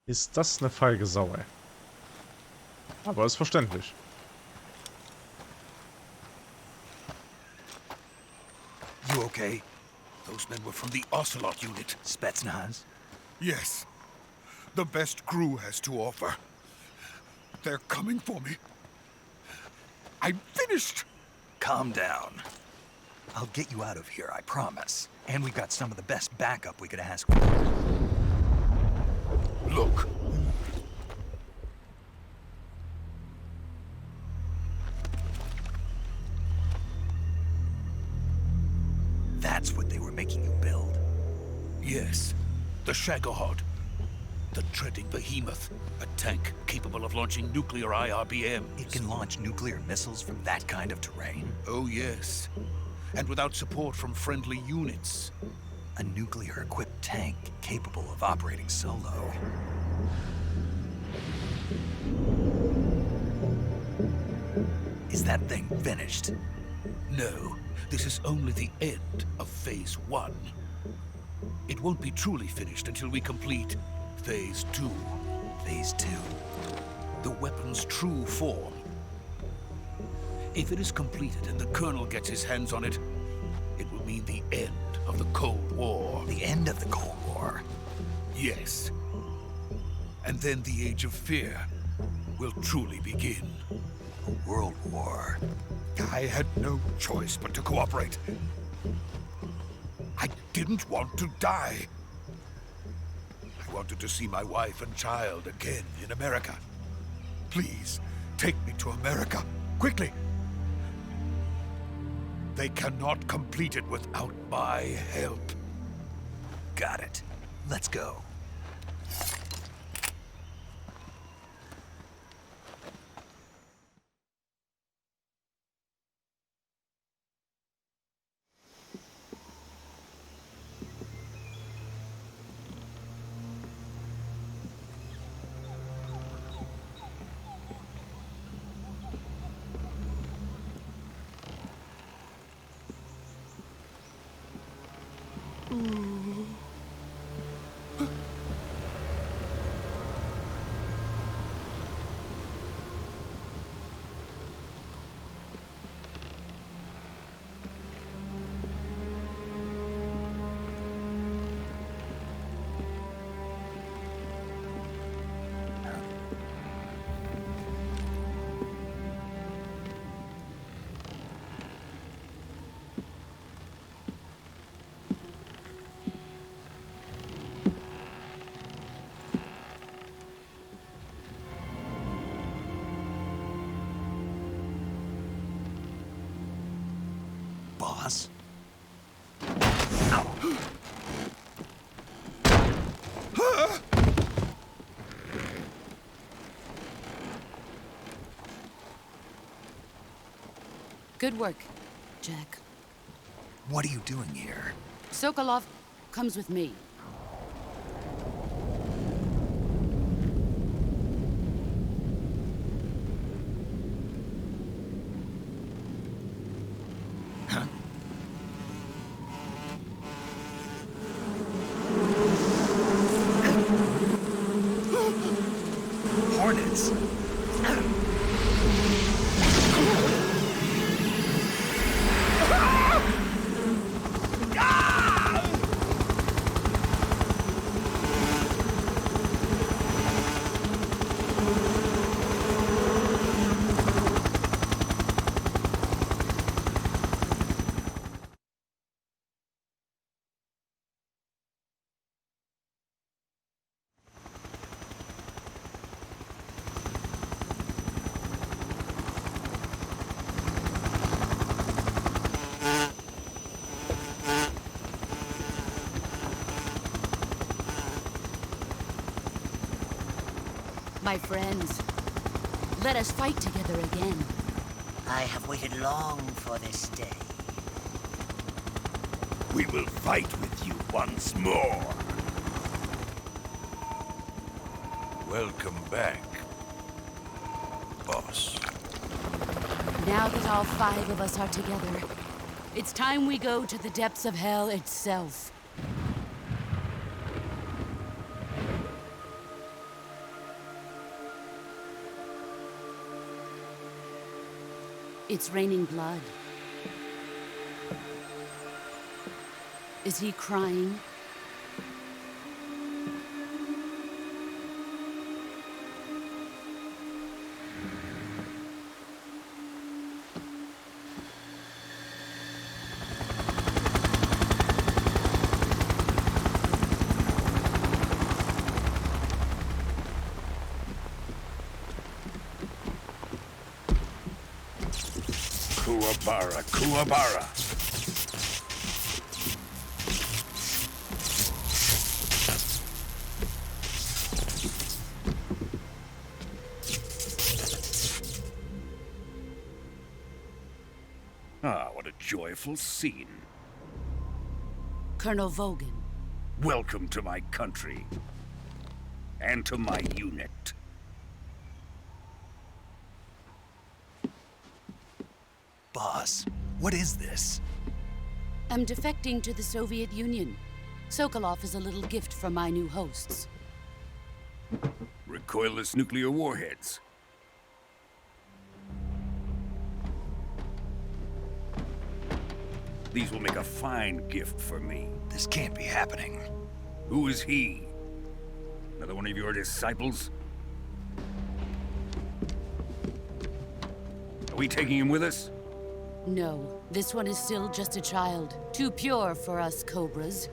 Ist das eine feige Sau, ey. Aber ist verständlich. You okay? Those men were from the Ocelot unit. Spetsnaz? Yes. The best crew has to offer. They're coming for me. I'm finished! Calm down. I'll get you out of here, I promise. And we've got some of the best backup we could ask for. Look. That's what they were making you build? Yes. The Shagohod. The treading behemoth. A tank capable of launching nuclear IRBMs. It can launch nuclear missiles from that kind of terrain? Oh, yes. And without support from friendly units. A nuclear-equipped tank capable of operating solo. Is that thing finished? No, this is only the end of Phase 1. It won't be truly finished until we complete Phase 2. Phase 2? The weapon's true form. If it is completed and the Colonel gets his hands on it, it will mean the end of the Cold War. The end of the Cold War? Yes. And then the Age of Fear will truly begin. A world war. I had no choice but to cooperate. I didn't want to die. I wanted to see my wife and child again in America. Please, take me to America, quickly. They cannot complete it without my help. Got it. Let's go. Boss? Good work, Jack. What are you doing here? Sokolov comes with me. Hornets! My friends, let us fight together again. I have waited long for this day. We will fight with you once more. Welcome back, boss. Now that all 5 of us are together, it's time we go to the depths of hell itself. It's raining blood. Is he crying? Kuwabara, Kuwabara. Ah, what a joyful scene. Colonel Vogan. Welcome to my country. And to my unit. Boss, what is this? I'm defecting to the Soviet Union. Sokolov is a little gift from my new hosts. Recoilless nuclear warheads. These will make a fine gift for me. This can't be happening. Who is he? Another one of your disciples? Are we taking him with us? No, this one is still just a child. Too pure for us Cobras.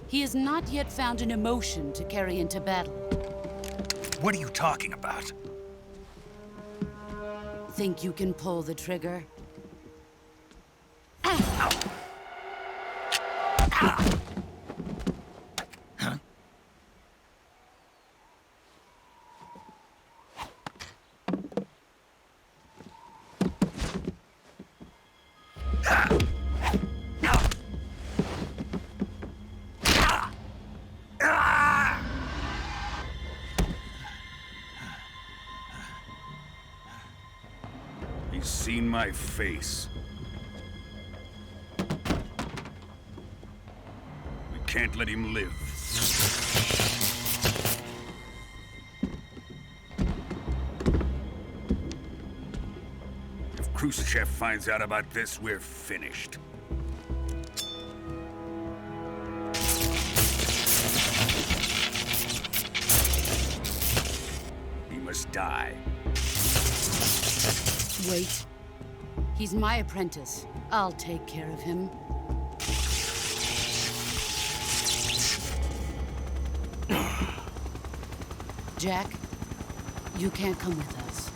He has not yet found an emotion to carry into battle. What are you talking about? Think you can pull the trigger? He's seen my face. We can't let him live. If Khrushchev finds out about this, we're finished. He must die. Wait. He's my apprentice. I'll take care of him. Jack, you can't come with us.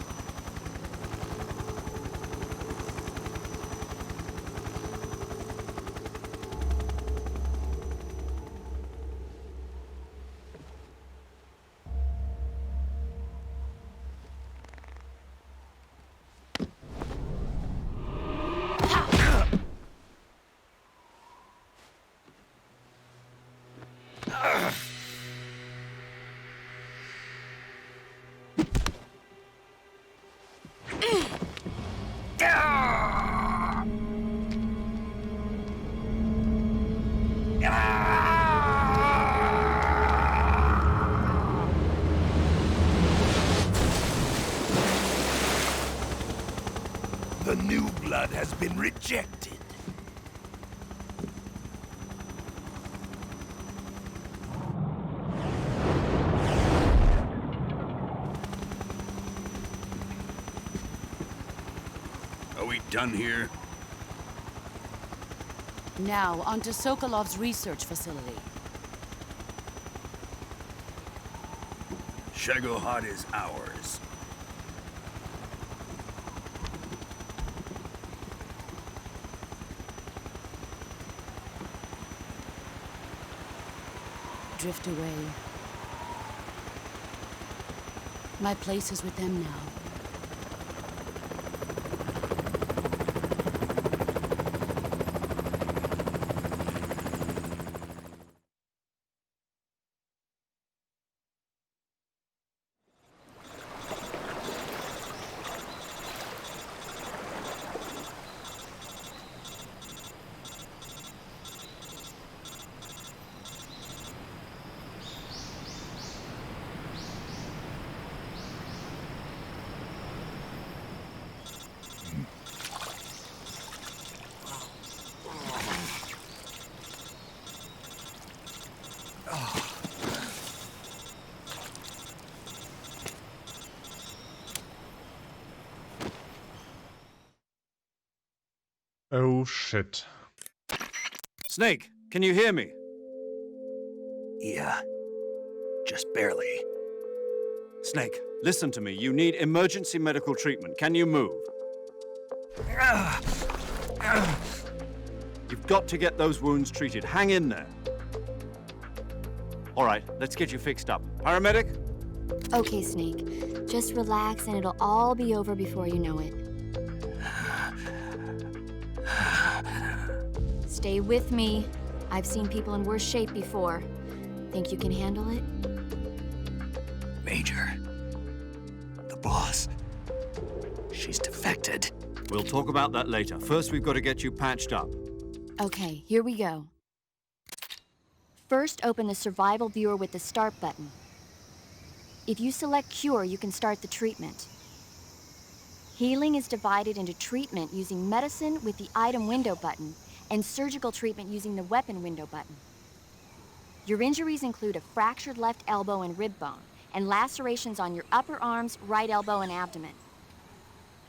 The new blood has been rejected. Are we done here? Now, onto Sokolov's research facility. Shagohod is ours. Drift away. My place is with them now. Oh shit. Snake, can you hear me? Yeah. Just barely. Snake, listen to me. You need emergency medical treatment. Can you move? You've got to get those wounds treated. Hang in there. All right, let's get you fixed up. Paramedic? Okay, Snake. Just relax and it'll all be over before you know it. Stay with me. I've seen people in worse shape before. Think you can handle it? Major. The boss. She's defected. We'll talk about that later. First, we've got to get you patched up. Okay, here we go. First, open the survival viewer with the start button. If you select cure, you can start the treatment. Healing is divided into treatment using medicine with the item window button and surgical treatment using the weapon window button. Your injuries include a fractured left elbow and rib bone, and lacerations on your upper arms, right elbow, and abdomen.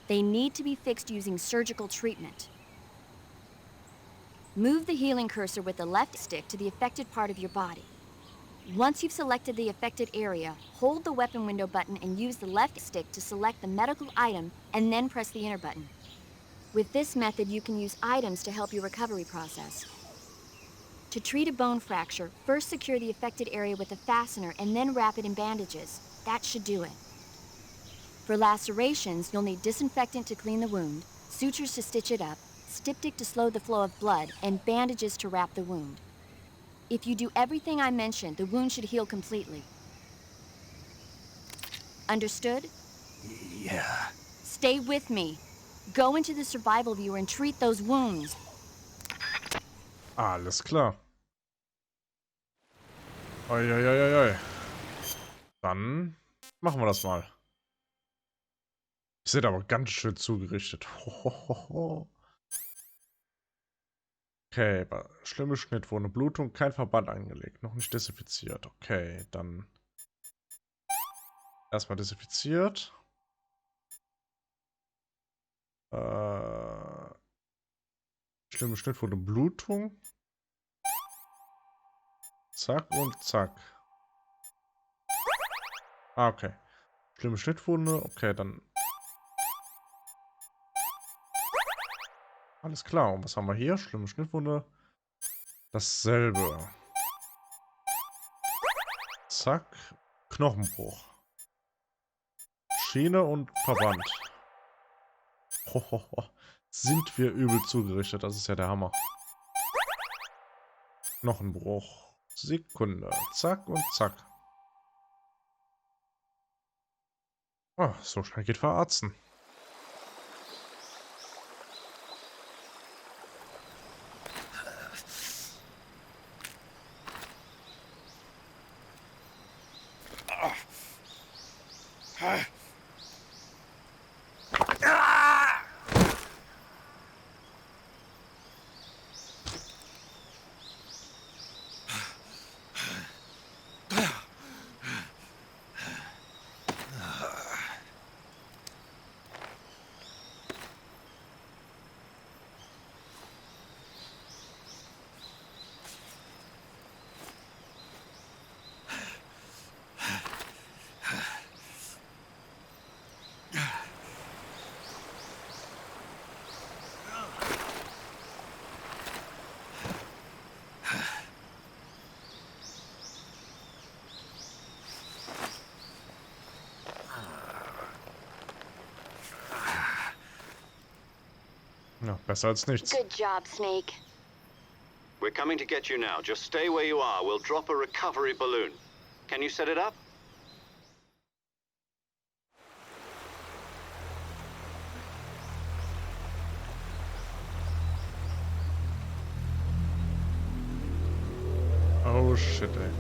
They need to be fixed using surgical treatment. Move the healing cursor with the left stick to the affected part of your body. Once you've selected the affected area, hold the weapon window button and use the left stick to select the medical item, and then press the enter button. With this method, you can use items to help your recovery process. To treat a bone fracture, first secure the affected area with a fastener and then wrap it in bandages. That should do it. For lacerations, you'll need disinfectant to clean the wound, sutures to stitch it up, styptic to slow the flow of blood, and bandages to wrap the wound. If you do everything I mentioned, the wound should heal completely. Understood? Yeah. Stay with me. Go into the survival viewer and treat those wounds. Alles klar. Oi, oi, oi, oi. Dann machen wir das mal. Ihr seid aber ganz schön zugerichtet. Hohoho. Okay, schlimme Schnittwunde, Blutung, kein Verband angelegt, noch nicht desinfiziert. Okay, dann erstmal desinfiziert. Schlimme Schnittwunde, Blutung. Zack und zack. Ah, okay. Schlimme Schnittwunde, okay, dann. Alles klar, und was haben wir hier? Schlimme Schnittwunde. Dasselbe. Zack. Knochenbruch. Schiene und Verband. Hohoho. Sind wir übel zugerichtet, das ist ja der Hammer. Knochenbruch. Sekunde. Zack und zack. Oh, so schnell geht verarzten. Ja, besser als nichts. Good job, Snake. We're coming to get you now. Just stay where you are. We'll drop a recovery balloon. Can you set it up? Oh shit, ey.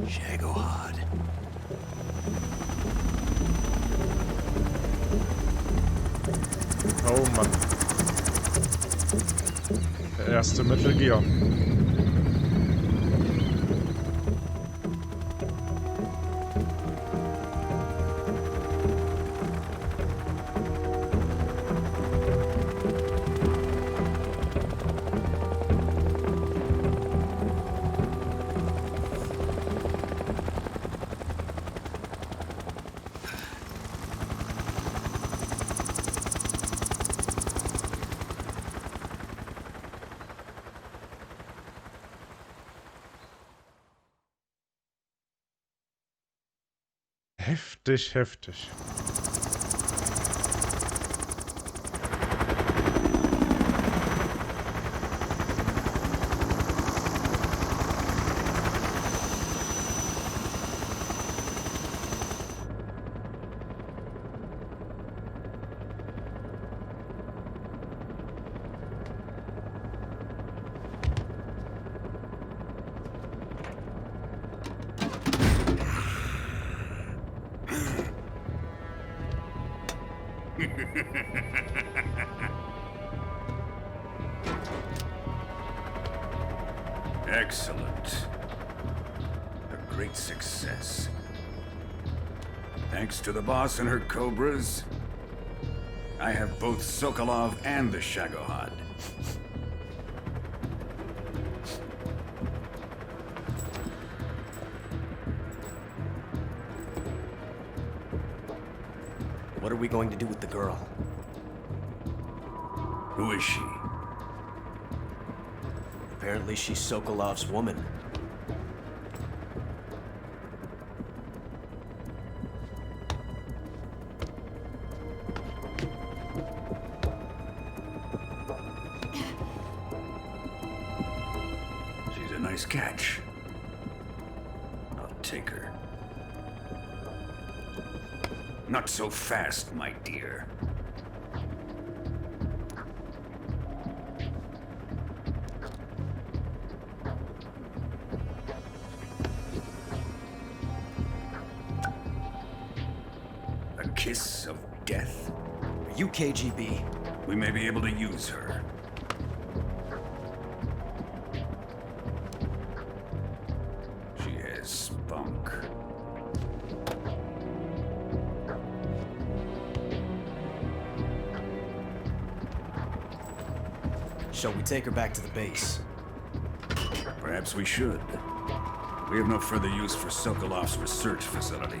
Shagohod. Oh Mann. Der erste Metal Gear. Heftig, heftig. Excellent. A great success. Thanks to the boss and her cobras, I have both Sokolov and the Shagohod. What are we going to do with the girl? Who is she? Apparently she's Sokolov's woman. She's a nice catch. I'll take her. Not so fast, my dear. A kiss of death? Are you KGB? We may be able to use her. She has spunk. Shall we take her back to the base? Perhaps we should. We have no further use for Sokolov's research facility.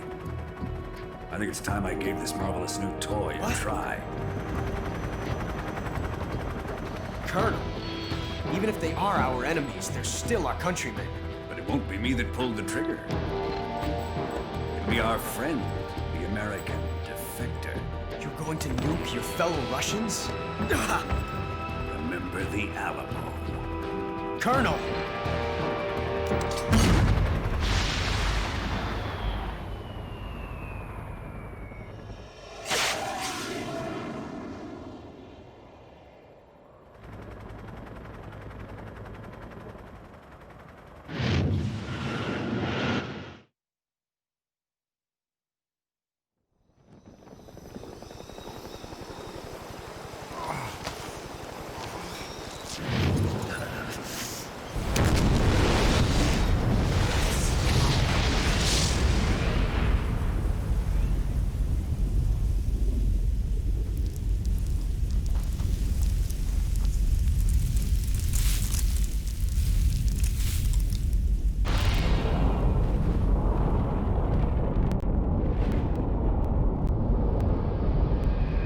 I think it's time I gave this marvelous new toy a try. Colonel, even if they are our enemies, they're still our countrymen. But it won't be me that pulled the trigger. It'll be our friend, the American defector. You're going to nuke your fellow Russians? Remember the Alamo. Colonel!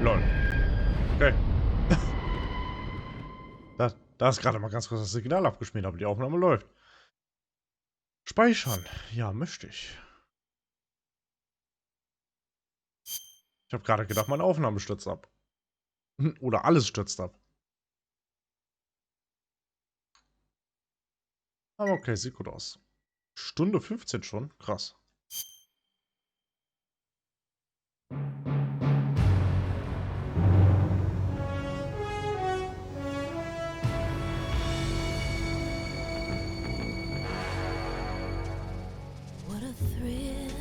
Lol. Okay. Da ist gerade mal ganz kurz das Signal abgeschmiert, aber die Aufnahme läuft. Speichern. Ja, möchte ich. Ich habe gerade gedacht, meine Aufnahme stürzt ab. Oder alles stürzt ab. Aber okay, sieht gut aus. Stunde 15 schon? Krass. What a thrill,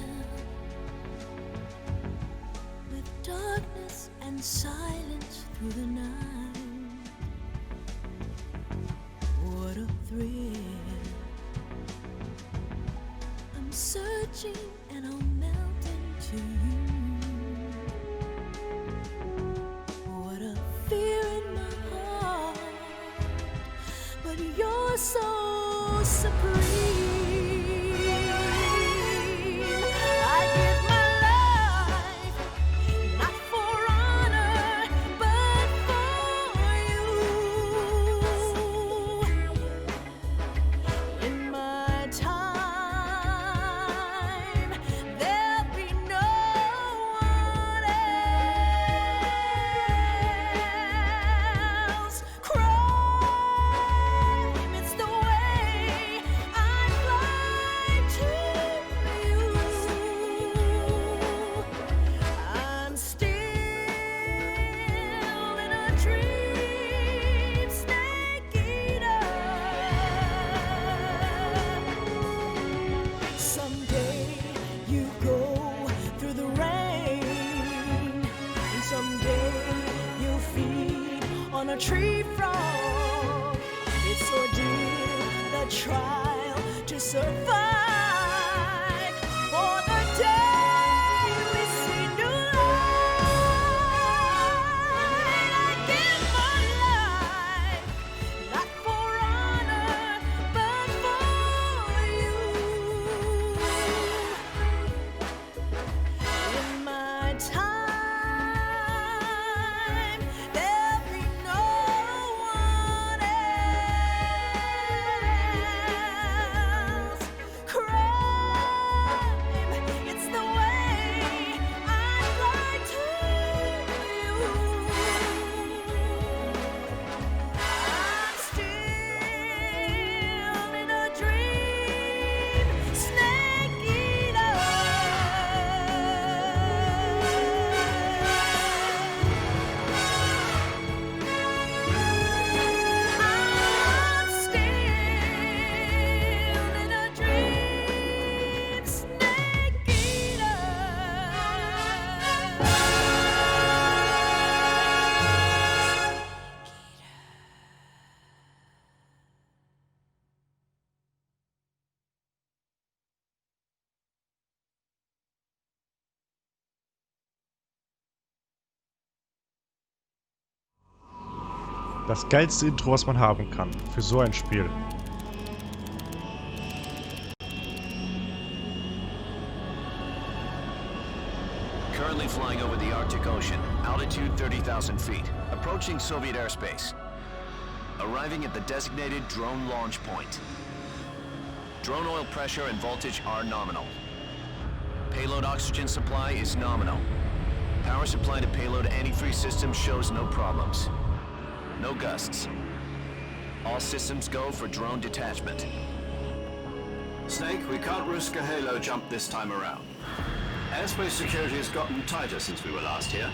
with darkness and silence through the searching and I'll melt into you. What a fear in my heart, but you're so supreme. I give my life, not for honor, but for you. In my time, there'll be no one else. Crime, it's the way I fly to you. I'm still in a dream, snake eater. Someday you go through the rain, and someday you'll feed on a tree frog. It's ordeal, the trial to survive for the day we see new light. I give my life, not for honor, but for you. In my time, there'll be no one else. Crime, it's the way I fly to you. I'm still in a dream, snake eater. I'm still in a dream, snake eater. Das geilste Intro, was man haben kann. Für so ein Spiel. Currently flying over the Arctic Ocean, altitude 30,000 feet, approaching Soviet airspace. Arriving at the designated drone launch point. Drone oil pressure and voltage are nominal. Payload oxygen supply is nominal. Power supply to payload antifreeze system shows no problems. No gusts. All systems go for drone detachment. Snake, we can't risk a Halo jump this time around. Airspace security has gotten tighter since we were last here.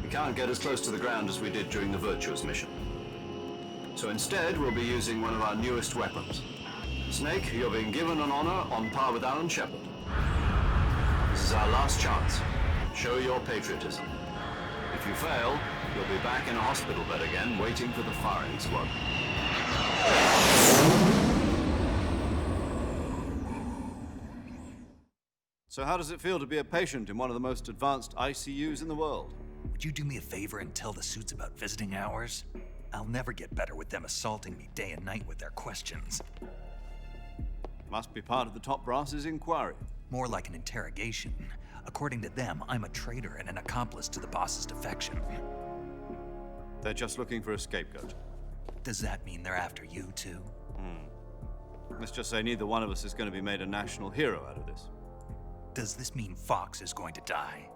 We can't get as close to the ground as we did during the Virtuous mission. So instead, we'll be using one of our newest weapons. Snake, you're being given an honor on par with Alan Shepard. This is our last chance. Show your patriotism. If you fail, you'll be back in a hospital bed again, waiting for the firing squad. So how does it feel to be a patient in one of the most advanced ICUs in the world? Would you do me a favor and tell the suits about visiting hours? I'll never get better with them assaulting me day and night with their questions. Must be part of the top brass's inquiry. More like an interrogation. According to them, I'm a traitor and an accomplice to the boss's defection. They're just looking for a scapegoat. Does that mean they're after you, too? Let's just say neither one of us is going to be made a national hero out of this. Does this mean Fox is going to die?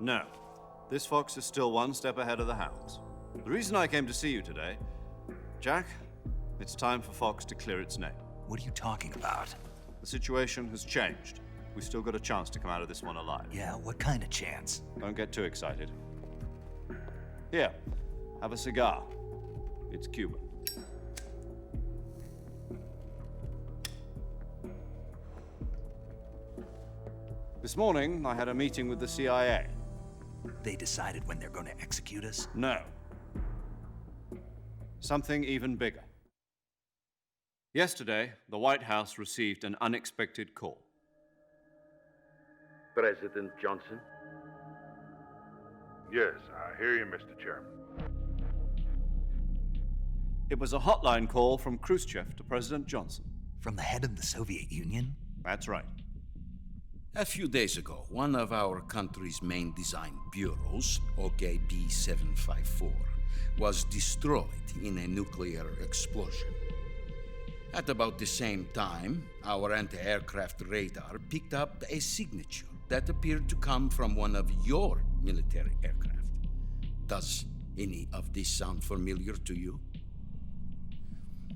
No. This fox is still one step ahead of the hounds. The reason I came to see you today, Jack, it's time for Fox to clear its name. What are you talking about? The situation has changed. We've still got a chance to come out of this one alive. Yeah, what kind of chance? Don't get too excited. Here, have a cigar. It's Cuban. This morning, I had a meeting with the CIA. They decided when they're going to execute us? No. Something even bigger. Yesterday, the White House received an unexpected call. President Johnson? Yes, I hear you, Mr. Chairman. It was a hotline call from Khrushchev to President Johnson. From the head of the Soviet Union? That's right. A few days ago, one of our country's main design bureaus, OKB 754, was destroyed in a nuclear explosion. At about the same time, our anti-aircraft radar picked up a signature that appeared to come from one of your military aircraft. Does any of this sound familiar to you?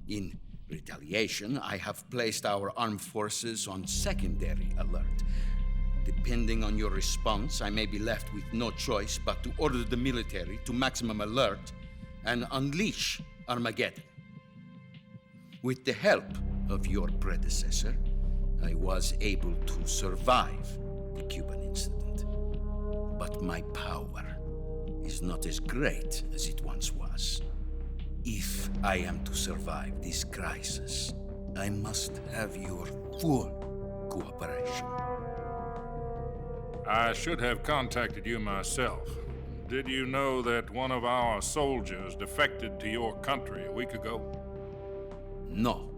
In retaliation, I have placed our armed forces on secondary alert. Depending on your response, I may be left with no choice but to order the military to maximum alert and unleash Armageddon. With the help of your predecessor, I was able to survive the Cuban incident. But my power is not as great as it once was. If I am to survive this crisis, I must have your full cooperation. I should have contacted you myself. Did you know that one of our soldiers defected to your country a week ago? No.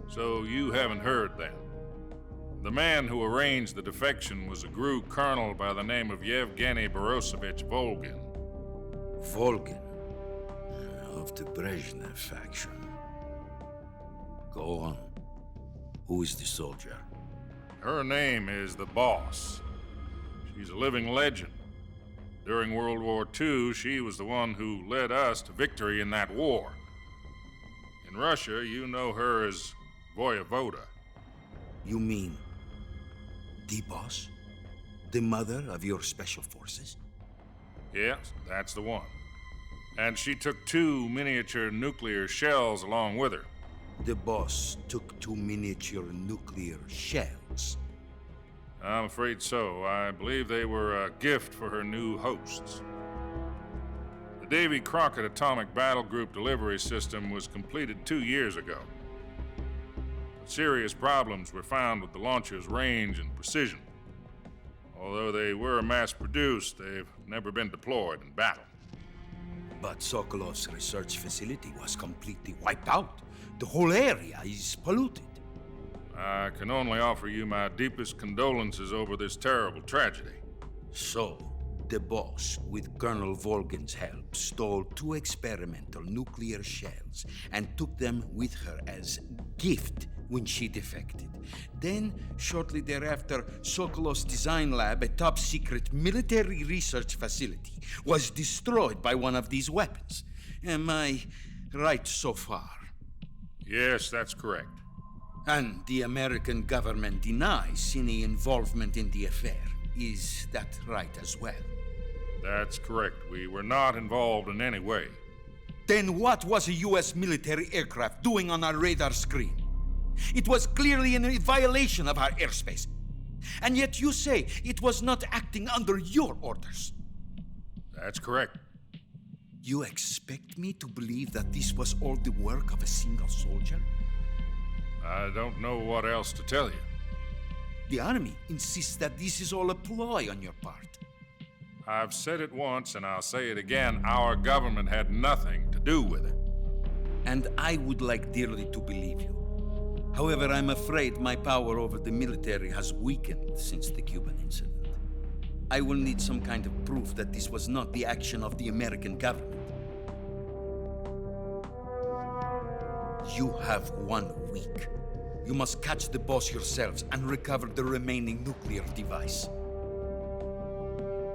So you haven't heard then. The man who arranged the defection was a GRU colonel by the name of Yevgeny Borosovich Volgin. Volgin? Of the Brezhnev faction. Go on. Who is the soldier? Her name is the Boss. She's a living legend. During World War II, she was the one who led us to victory in that war. In Russia, you know her as Voyevoda. You mean the Boss? The mother of your special forces? Yes, that's the one. And she took 2 miniature nuclear shells along with her. The Boss took 2 miniature nuclear shells? I'm afraid so. I believe they were a gift for her new hosts. The Davy Crockett Atomic Battle Group delivery system was completed 2 years ago. But serious problems were found with the launcher's range and precision. Although they were mass-produced, they've never been deployed in battle. But Sokolov's research facility was completely wiped out. The whole area is polluted. I can only offer you my deepest condolences over this terrible tragedy. So, the Boss, with Colonel Volgin's help, stole 2 experimental nuclear shells and took them with her as gift when she defected. Then, shortly thereafter, Sokolov's design lab, a top-secret military research facility, was destroyed by one of these weapons. Am I right so far? Yes, that's correct. And the American government denies any involvement in the affair. Is that right as well? That's correct. We were not involved in any way. Then what was a U.S. military aircraft doing on our radar screen? It was clearly in violation of our airspace. And yet you say it was not acting under your orders. That's correct. You expect me to believe that this was all the work of a single soldier? I don't know what else to tell you. The army insists that this is all a ploy on your part. I've said it once and I'll say it again. Our government had nothing to do with it. And I would like dearly to believe you. However, I'm afraid my power over the military has weakened since the Cuban incident. I will need some kind of proof that this was not the action of the American government. You have 1 week. You must catch the Boss yourselves and recover the remaining nuclear device.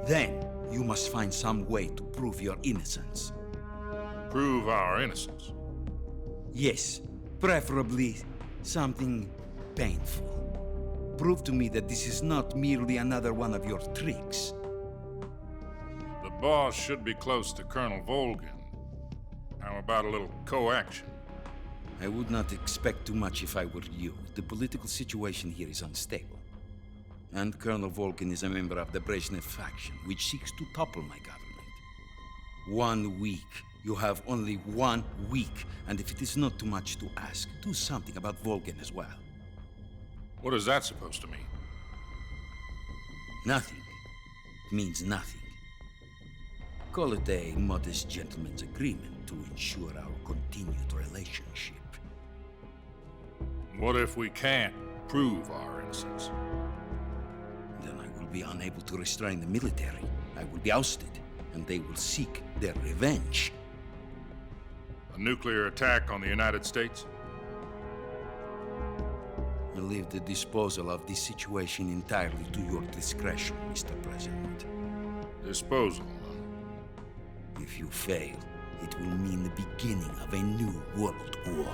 Then, you must find some way to prove your innocence. Prove our innocence? Yes, preferably something painful. Prove to me that this is not merely another one of your tricks. The Boss should be close to Colonel Volgin. How about a little co-action? I would not expect too much if I were you. The political situation here is unstable. And Colonel Volgin is a member of the Brezhnev faction, which seeks to topple my government. 1 week. You have only 1 week, and if it is not too much to ask, do something about Volgin as well. What is that supposed to mean? Nothing means nothing. Call it a modest gentleman's agreement to ensure our continued relationship. What if we can't prove our innocence? Then I will be unable to restrain the military. I will be ousted, and they will seek their revenge. A nuclear attack on the United States? I leave the disposal of this situation entirely to your discretion, Mr. President. Disposal? If you fail, it will mean the beginning of a new world war.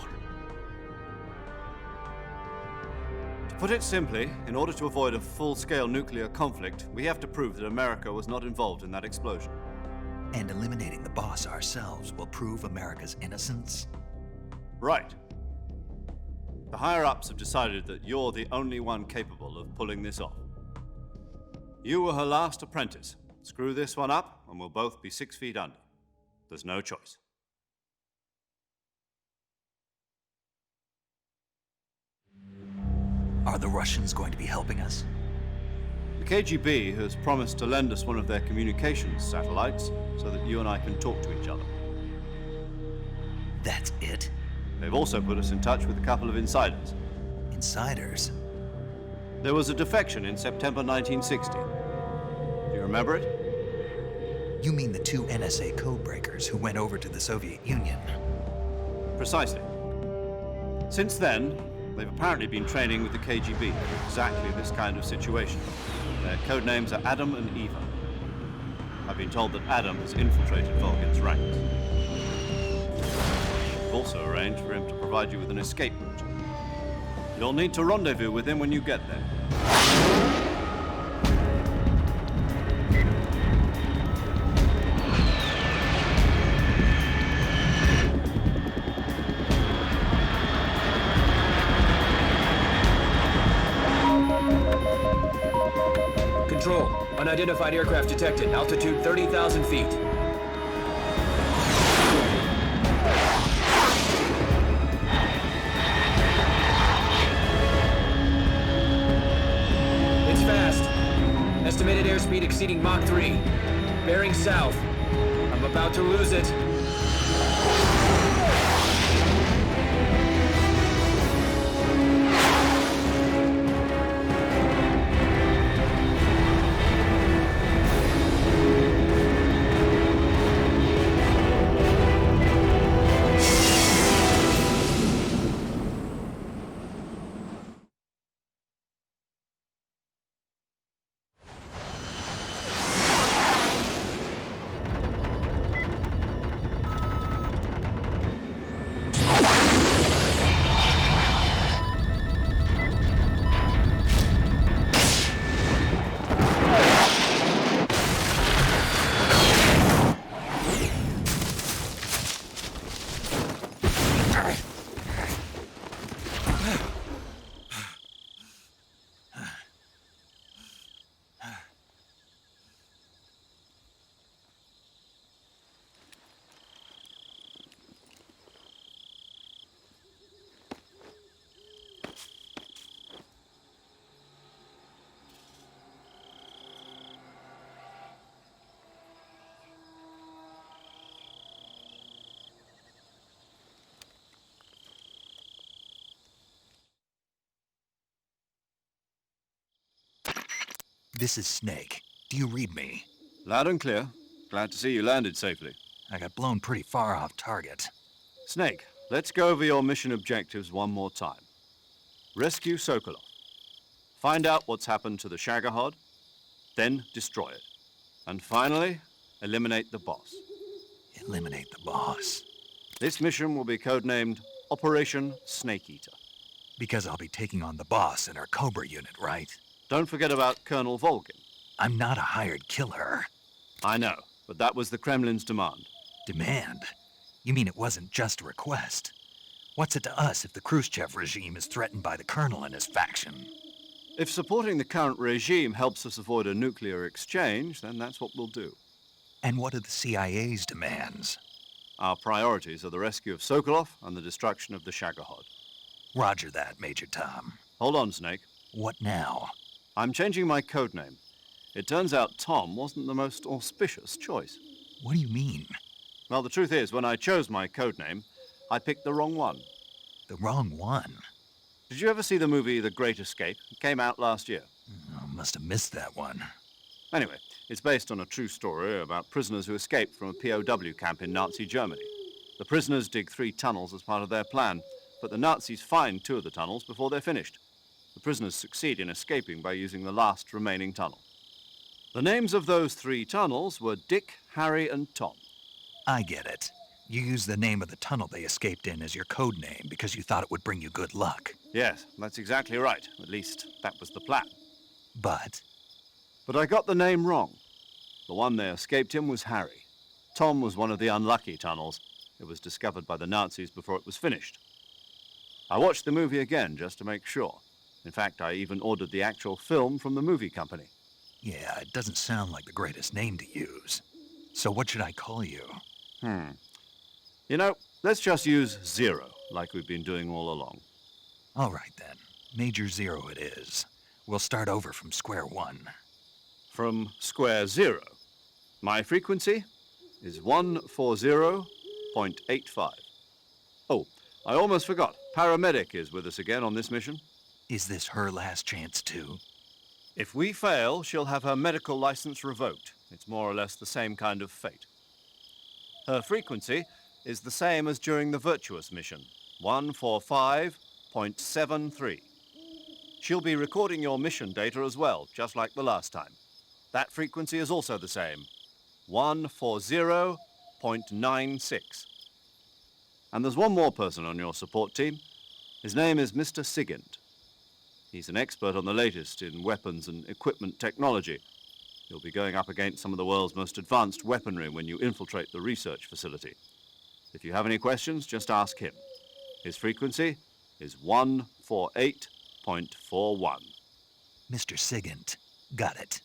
To put it simply, in order to avoid a full-scale nuclear conflict, we have to prove that America was not involved in that explosion. And eliminating the boss ourselves will prove America's innocence? Right. The higher-ups have decided that you're the only one capable of pulling this off. You were her last apprentice. Screw this one up, and we'll both be 6 feet under. There's no choice. Are the Russians going to be helping us? The KGB has promised to lend us one of their communications satellites so that you and I can talk to each other. That's it? They've also put us in touch with a couple of insiders. Insiders? There was a defection in September 1960. Do you remember it? You mean the 2 NSA codebreakers who went over to the Soviet Union? Precisely. Since then, they've apparently been training with the KGB for exactly this kind of situation. Their code names are Adam and Eva. I've been told that Adam has infiltrated Volgin's ranks. We've also arranged for him to provide you with an escape route. You'll need to rendezvous with him when you get there. Control, unidentified aircraft detected, altitude 30,000 feet. It's fast. Estimated airspeed exceeding Mach 3. Bearing south. I'm about to lose it. This is Snake. Do you read me? Loud and clear. Glad to see you landed safely. I got blown pretty far off target. Snake, let's go over your mission objectives one more time. Rescue Sokolov. Find out what's happened to the Shagohod, then destroy it. And finally, eliminate the boss. Eliminate the boss? This mission will be codenamed Operation Snake Eater. Because I'll be taking on the boss in our Cobra unit, right? Don't forget about Colonel Volgin. I'm not a hired killer. I know, but that was the Kremlin's demand. Demand? You mean it wasn't just a request? What's it to us if the Khrushchev regime is threatened by the Colonel and his faction? If supporting the current regime helps us avoid a nuclear exchange, then that's what we'll do. And what are the CIA's demands? Our priorities are the rescue of Sokolov and the destruction of the Shagohod. Roger that, Major Tom. Hold on, Snake. What now? I'm changing my codename. It turns out Tom wasn't the most auspicious choice. What do you mean? Well, the truth is, when I chose my codename, I picked the wrong one. The wrong one? Did you ever see the movie The Great Escape? It came out last year. I must have missed that one. Anyway, it's based on a true story about prisoners who escaped from a POW camp in Nazi Germany. The prisoners dig 3 tunnels as part of their plan, but the Nazis find 2 of the tunnels before they're finished. The prisoners succeed in escaping by using the last remaining tunnel. The names of those 3 tunnels were Dick, Harry, and Tom. I get it. You used the name of the tunnel they escaped in as your code name because you thought it would bring you good luck. Yes, that's exactly right. At least, that was the plan. But I got the name wrong. The one they escaped in was Harry. Tom was one of the unlucky tunnels. It was discovered by the Nazis before it was finished. I watched the movie again just to make sure. In fact, I even ordered the actual film from the movie company. yeah, it doesn't sound like the greatest name to use. So what should I call you? You know, let's just use Zero, like we've been doing all along. All right, then. Major Zero it is. We'll start over from square one. From square zero. My frequency is 140.85. Oh, I almost forgot. Paramedic is with us again on this mission. Is this her last chance, too? If we fail, she'll have her medical license revoked. It's more or less the same kind of fate. Her frequency is the same as during the Virtuous mission, 145.73. She'll be recording your mission data as well, just like the last time. That frequency is also the same, 140.96. And there's one more person on your support team. His name is Mr. Sigint. He's an expert on the latest in weapons and equipment technology. You'll be going up against some of the world's most advanced weaponry when you infiltrate the research facility. If you have any questions, just ask him. His frequency is 148.41. Mr. Sigint. Got it.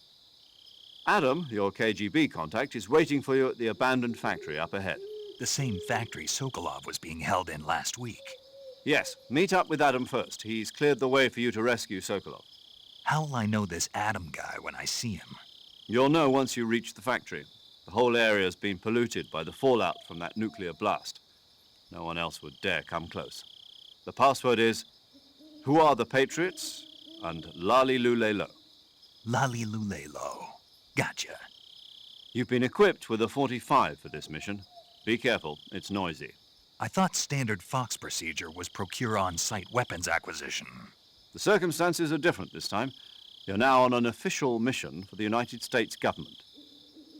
Adam, your KGB contact, is waiting for you at the abandoned factory up ahead. The same factory Sokolov was being held in last week. Yes, meet up with Adam first. He's cleared the way for you to rescue Sokolov. How will I know this Adam guy when I see him? You'll know once you reach the factory. The whole area's been polluted by the fallout from that nuclear blast. No one else would dare come close. The password is, "Who are the Patriots?" and "Lali Lule Lo." Lali Lule Lo. Gotcha. You've been equipped with a 45 for this mission. Be careful, it's noisy. I thought standard Fox procedure was procure on-site weapons acquisition. The circumstances are different this time. You're now on an official mission for the United States government.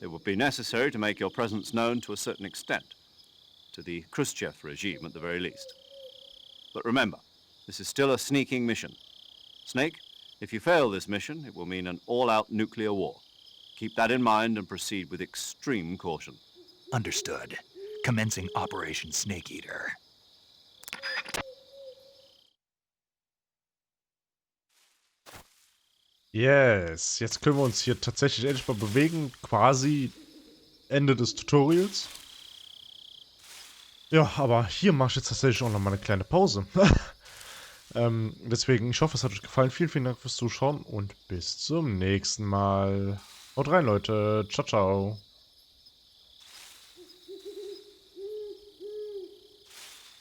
It would be necessary to make your presence known to a certain extent, to the Khrushchev regime at the very least. But remember, this is still a sneaking mission. Snake, if you fail this mission, it will mean an all-out nuclear war. Keep that in mind and proceed with extreme caution. Understood. Commencing Operation Snake Eater. Yes, jetzt können wir uns hier tatsächlich endlich mal bewegen. Quasi Ende des Tutorials. Ja, aber hier mache ich jetzt tatsächlich auch noch mal eine kleine Pause. Deswegen, ich hoffe, es hat euch gefallen. Vielen, vielen Dank fürs Zuschauen und bis zum nächsten Mal. Haut rein, Leute. Ciao, ciao.